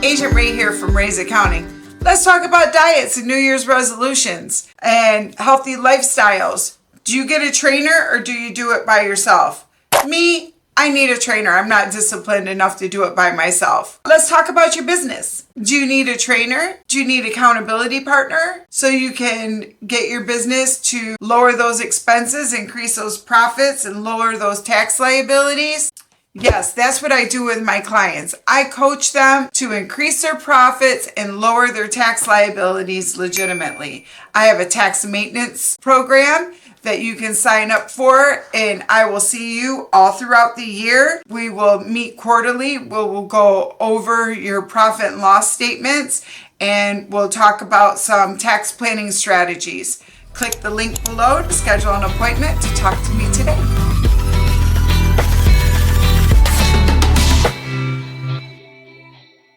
Agent Ray here from Ray's Accounting. Let's talk about diets and New Year's resolutions and healthy lifestyles. Do you get a trainer or do you do it by yourself? Me, I need a trainer. I'm not disciplined enough to do it by myself. Let's talk about your business. Do you need a trainer? Do you need an accountability partner so you can get your business to lower those expenses, increase those profits, and lower those tax liabilities? Yes, that's what I do with my clients. I coach them to increase their profits and lower their tax liabilities legitimately. I have a tax maintenance program that you can sign up for, and I will see you all throughout the year. We will meet quarterly. We'll go over your profit and loss statements, and we'll talk about some tax planning strategies. Click the link below to schedule an appointment to talk to me today.